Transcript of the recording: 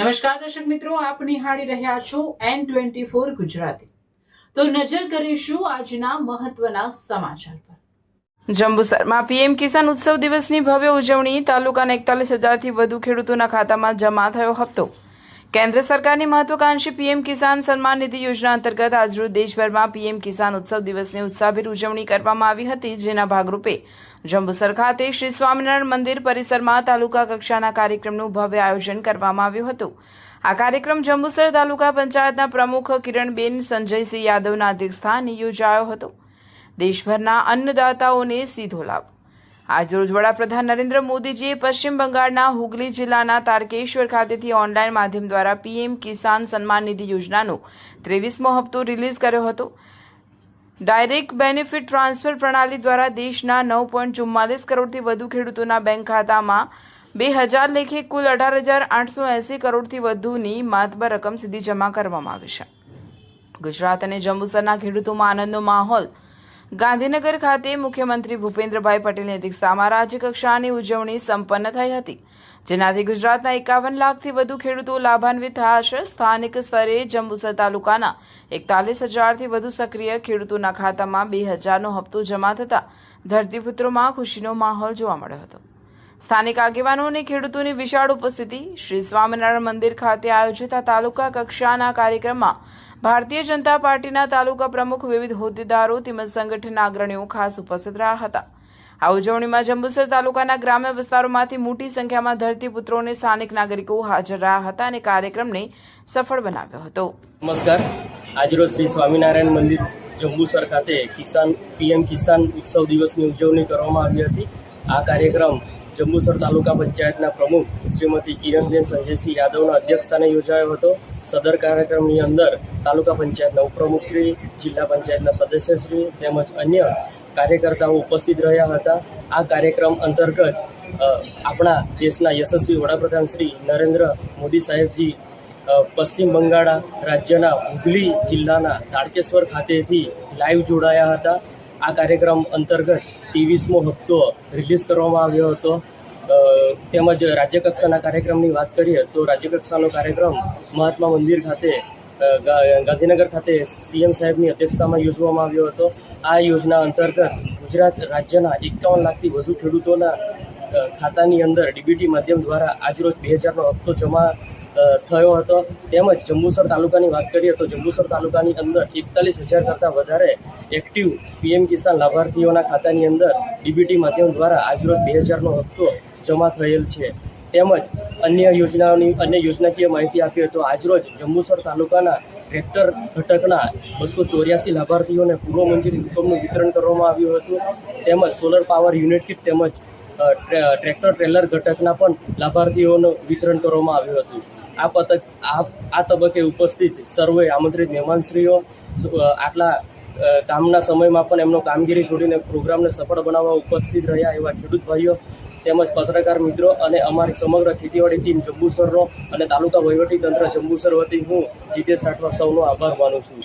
નમસ્કાર દર્શક મિત્રો, આપ નિહાળી રહ્યા છો N24 ગુજરાતી। તો નજર કરીશું આજના મહત્વના સમાચાર પર। જંબુસરમાં પીએમ કિસાન ઉત્સવ દિવસની ભવ્ય ઉજવણી। તાલુકાના 41,000થી વધુ ખેડૂતોના ખાતામાં જમા થયો હપ્તો। કેન્દ્ર સરકારની મહત્વાકાંક્ષી પીએમ કિસાન સન્માન નિધિ યોજના અંતર્ગત આજરોજ દેશભરમાં પીએમ કિસાન ઉત્સવ દિવસની ઉત્સાહભેર ઉજવણી કરવામાં આવી હતી, જેના ભાગરૂપે જંબુસર ખાતે શ્રી સ્વામિનારાયણ મંદિર પરિસરમાં તાલુકા કક્ષાના કાર્યક્રમનું ભવ્ય આયોજન કરવામાં આવ્યું હતું। આ કાર્યક્રમ જંબુસર તાલુકા પંચાયતના પ્રમુખ કિરણબેન સંજયસિંહ યાદવના અધ્યક્ષસ્થાને યોજાયો હતો। દેશભરના અન્નદાતાઓને સીધો લાભ। આજરોજ વડાપ્રધાન નરેન્દ્ર મોદીજીએ પશ્ચિમ બંગાળના હુગલી જિલ્લાના તારકેશ્વર ખાતેથી ઓનલાઈન માધ્યમ દ્વારા પીએમ કિસાન સન્માન નિધિ યોજનાનો 23મો હપ્તો રિલીઝ કર્યો હતો। ડાયરેક્ટ બેનિફિટ ટ્રાન્સફર પ્રણાલી દ્વારા દેશના 9.44 કરોડથી વધુ ખેડૂતોના બેંક ખાતામાં 2000 લેખે કુલ 18,880 કરોડથી વધુની માતબર રકમ સીધી જમા કરવામાં આવી છે। ગુજરાત અને જંબુસરના ખેડૂતોમાં આનંદનો માહોલ। ગાંધીનગર ખાતે મુખ્યમંત્રી ભૂપેન્દ્રભાઈ પટેલની અધ્યક્ષતામાં રાજ્યકક્ષાની ઉજવણી સંપન્ન થઈ હતી, જેનાથી ગુજરાતના 51 લાખથી વધુ ખેડૂતો લાભાન્વિત થયા છે। સ્થાનિક સ્તરે જંબુસર તાલુકાના 41,000થી વધુ સક્રિય ખેડૂતોના ખાતામાં 2000નો હપ્તો જમા થતા ધરતીપુત્રોમાં ખુશીનો માહોલ જોવા મળ્યો હતો। સ્થાનિક આગેવાનો અને ખેડૂતોની વિશાળ ઉપસ્થિતિ। શ્રી સ્વામિનારાયણ મંદિર ખાતે આયોજિત આ તાલુકા કક્ષાના કાર્યક્રમમાં ભારતીય જનતા પાર્ટીના તાલુકા પ્રમુખ, વિવિધ હોદ્દેદારો તેમજ સંગઠનના અગ્રણીઓ ખાસ ઉપસ્થિત રહ્યા હતા। આ ઉજવણીમાં જંબુસર તાલુકાના ગ્રામ્ય વિસ્તારોમાંથી મોટી સંખ્યામાં ધરતીપુત્રો અને સ્થાનિક નાગરિકો હાજર રહ્યા હતા અને કાર્યક્રમને સફળ બનાવ્યો હતો। નમસ્કાર। આજરોજ શ્રી સ્વામિનારાયણ મંદિર જંબુસર ખાતે પીએમ કિસાન ઉત્સવ દિવસની ઉજવણી કરવામાં આવી હતી। આ કાર્યક્રમ જંબુસર તાલુકા પંચાયતના પ્રમુખ શ્રીમતી કિરણબેન સંજયસિંહ યાદવના અધ્યક્ષસ્થાને યોજાયો હતો। સદર કાર્યક્રમની અંદર તાલુકા પંચાયતના ઉપપ્રમુખશ્રી, જિલ્લા પંચાયતના સદસ્યશ્રી તેમજ અન્ય કાર્યકર્તાઓ ઉપસ્થિત રહ્યા હતા। આ કાર્યક્રમ અંતર્ગત આપણા દેશના યશસ્વી વડાપ્રધાન શ્રી નરેન્દ્ર મોદી સાહેબજી પશ્ચિમ બંગાળ રાજ્યના હુગલી જિલ્લાના તારકેશ્વર ખાતેથી લાઈવ જોડાયા હતા। આ કાર્યક્રમ અંતર્ગત 23મો હપ્તો રિલીઝ કરવામાં આવ્યો હતો। તેમજ રાજ્યકક્ષાના કાર્યક્રમની વાત કરીએ તો રાજ્યકક્ષાનો કાર્યક્રમ મહાત્મા મંદિર ખાતે ગાંધીનગર ખાતે સીએમ સાહેબની અધ્યક્ષતામાં યોજવામાં આવ્યો હતો। આ યોજના અંતર્ગત ગુજરાત રાજ્યના 51 લાખથી વધુ ખેડૂતોના ખાતાની અંદર ડીબીટી માધ્યમ દ્વારા આજરોજ 2000નો હપ્તો જમા થયો હતો। તેમજ જંબુસર તાલુકાની વાત કરીએ તો જંબુસર તાલુકાની અંદર 41,000 કરતાં વધારે એક્ટિવ પીએમ કિસાન લાભાર્થીઓના ખાતાની અંદર ડીબીટી માધ્યમ દ્વારા આજરોજ 2000નો હપ્તો જમા થયેલ છે। તેમજ અન્ય યોજનાકીય માહિતી આપીએ તો આજરોજ જંબુસર તાલુકાના ટ્રેક્ટર ઘટકના 284 લાભાર્થીઓને પૂર્વ મંજૂરી રકમનું વિતરણ કરવામાં આવ્યું હતું। તેમજ સોલર પાવર યુનિટ કીટ તેમજ ટ્રેક્ટર ટ્રેલર ઘટકના પણ લાભાર્થીઓનું વિતરણ કરવામાં આવ્યું હતું। આ તબક્કે ઉપસ્થિત સર્વે આમંત્રિત મહેમાનશ્રીઓ આટલા કામના સમયમાં પણ એમનો કામગીરી છોડીને પ્રોગ્રામને સફળ બનાવવા ઉપસ્થિત રહ્યા એવા ખેડૂત ભાઈઓ તેમજ પત્રકાર મિત્રો અને અમારી સમગ્ર ખેતીવાડી ટીમ જંબુસરનો અને તાલુકા વહીવટીતંત્ર જંબુસર વતી હું જીતેશ રાઠવા સૌનો આભાર માનું છું।